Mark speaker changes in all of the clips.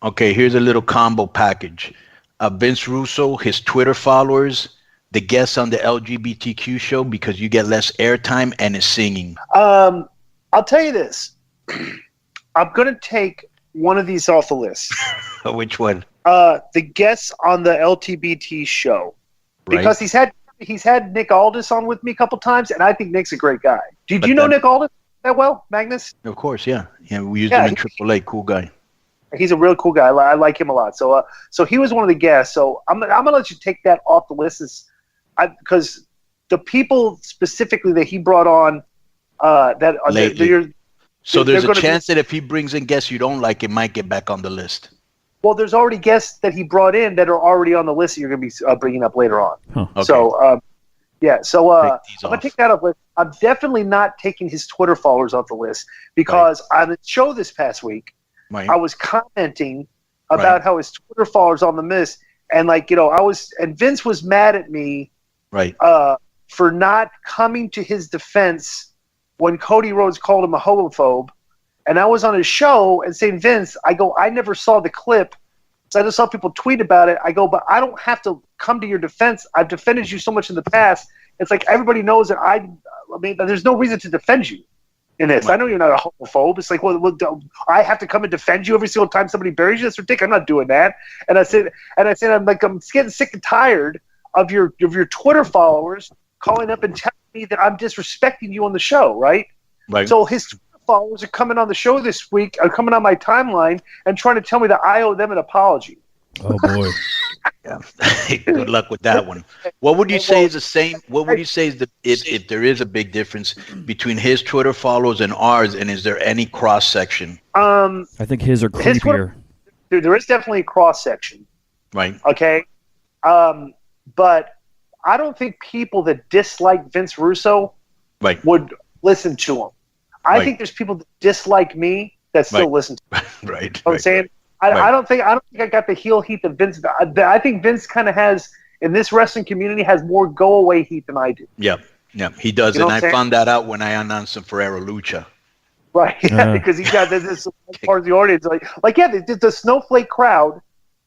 Speaker 1: Okay, here's a little combo package. Vince Russo, his Twitter followers, the guests on the LGBTQ show because you get less airtime and his singing.
Speaker 2: I'll tell you this. I'm going to take one of these off the list.
Speaker 1: Which one?
Speaker 2: The guests on the LGBT show. Because
Speaker 1: right.
Speaker 2: he's had Nick Aldis on with me a couple times, and I think Nick's a great guy. Do you know Nick Aldis that well, Magnus?
Speaker 1: Of course, yeah. Yeah, we used him in AAA. Cool guy.
Speaker 2: He's a real cool guy. I like him a lot. So he was one of the guests. So I'm gonna let you take that off the list, because the people specifically that he brought on
Speaker 1: so there's a chance that if he brings in guests you don't like, it might get back on the list.
Speaker 2: Well, there's already guests that he brought in that are already on the list that you're going to be bringing up later on.
Speaker 1: Huh. Okay.
Speaker 2: So, I'm going to take that off the list. I'm definitely not taking his Twitter followers off the list because on the show this past week, I was commenting about how his Twitter followers on the list, and and Vince was mad at me for not coming to his defense when Cody Rhodes called him a homophobe. And I was on his show and saying, Vince, I never saw the clip. So I just saw people tweet about it. I go, but I don't have to come to your defense. I've defended you so much in the past. It's like everybody knows that I mean, there's no reason to defend you in this. I know you're not a homophobe. It's like, well, I have to come and defend you every single time somebody buries you? That's ridiculous. I'm not doing that. And I said, I'm getting sick and tired of your Twitter followers calling up and telling me that I'm disrespecting you on the show, right?
Speaker 1: Right.
Speaker 2: So his followers are coming on the show this week, are coming on my timeline and trying to tell me that I owe them an apology.
Speaker 3: Oh boy.
Speaker 1: Yeah. Good luck with that one. What would you say is the same? What would you say is if there is a big difference between his Twitter followers and ours, and is there any cross section?
Speaker 3: I think his are creepier.
Speaker 2: There is definitely a cross section.
Speaker 1: Right.
Speaker 2: Okay. But I don't think people that dislike Vince Russo would listen to him. I think there's people that dislike me that still listen to me.
Speaker 1: Right.
Speaker 2: You know what I'm saying? I don't think I got the heel heat that Vince. I think Vince kind of has, in this wrestling community, has more go away heat than I do.
Speaker 1: Yeah, he does, and I found that out when I announced him for Era Lucha.
Speaker 2: Right, because he got this part of the audience, the snowflake crowd.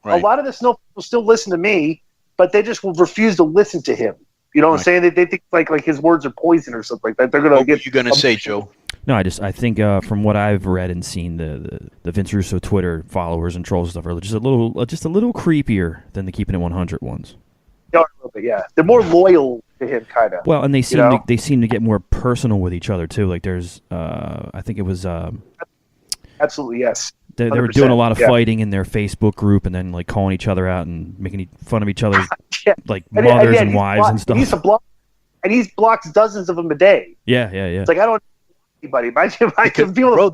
Speaker 2: Right. A lot of the snowflakes will still listen to me, but they just will refuse to listen to him. You know what I'm saying? They think like his words are poison or something like that. They're gonna
Speaker 1: What were you gonna say, Joe?
Speaker 3: No, I think from what I've read and seen, the Vince Russo Twitter followers and trolls and stuff are just a little creepier than the Keeping It 100 ones.
Speaker 2: Yeah, a little bit, yeah. They're more loyal to him, kind of.
Speaker 3: Well, and they seem to get more personal with each other too. Like there's, I think it was.
Speaker 2: Absolutely, yes.
Speaker 3: They were doing a lot of fighting in their Facebook group, and then like calling each other out and making fun of each other's mothers and wives and stuff.
Speaker 2: He blocks dozens of them a day.
Speaker 3: Yeah.
Speaker 2: It's like I don't. Anybody, I can feel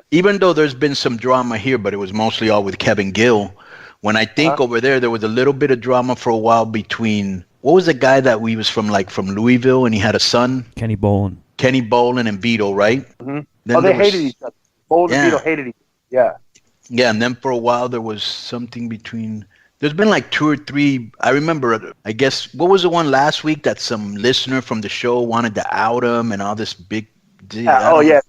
Speaker 1: even though there's been some drama here, but it was mostly all with Kevin Gill. When I think over there was a little bit of drama for a while between what was the guy that we was from Louisville and he had a son,
Speaker 3: Kenny Bolin
Speaker 1: and Vito, right?
Speaker 2: Mm-hmm. They hated each other. Bolin and Vito hated each other. Yeah,
Speaker 1: and then for a while there was something between. There's been like 2 or 3. I remember. I guess what was the one last week that some listener from the show wanted to out him and all this big.
Speaker 2: He showed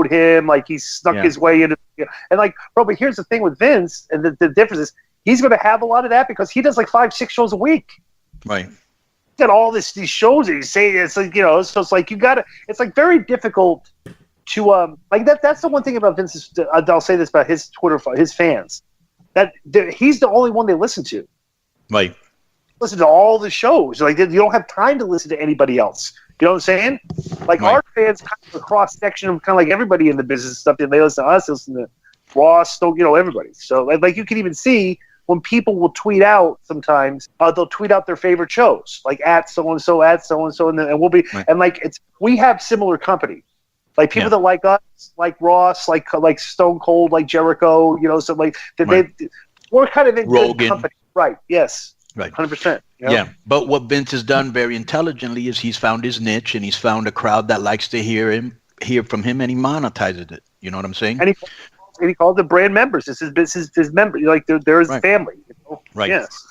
Speaker 2: him, he snuck his way into, and but here's the thing with Vince, and the difference is he's going to have a lot of that because he does 5-6 shows a week.
Speaker 1: Right.
Speaker 2: He's got all these shows that he's saying. It's so it's you got to. It's very difficult to That's the one thing about Vince's. I'll say this about his Twitter, his fans, that he's the only one they listen to.
Speaker 1: Right.
Speaker 2: Listen to all the shows. You don't have time to listen to anybody else. You know what I'm saying? Our fans kind of a cross section of kind of like everybody in the business stuff. They listen to us, they listen to Ross, everybody. So you can even see when people will tweet out sometimes, they'll tweet out their favorite shows, at so and so, and we'll be we have similar company, people that like us, like Ross, like Stone Cold, like Jericho. So we're kind of in
Speaker 1: Rogan.
Speaker 2: good company, right? Yes.
Speaker 1: Right.
Speaker 2: 100%.
Speaker 1: Yeah. But what Vince has done very intelligently is he's found his niche and he's found a crowd that likes to hear from him, and he monetizes it. You know what I'm saying?
Speaker 2: And he called them brand members. This is his member. They're his family.
Speaker 1: Right.
Speaker 2: Yes.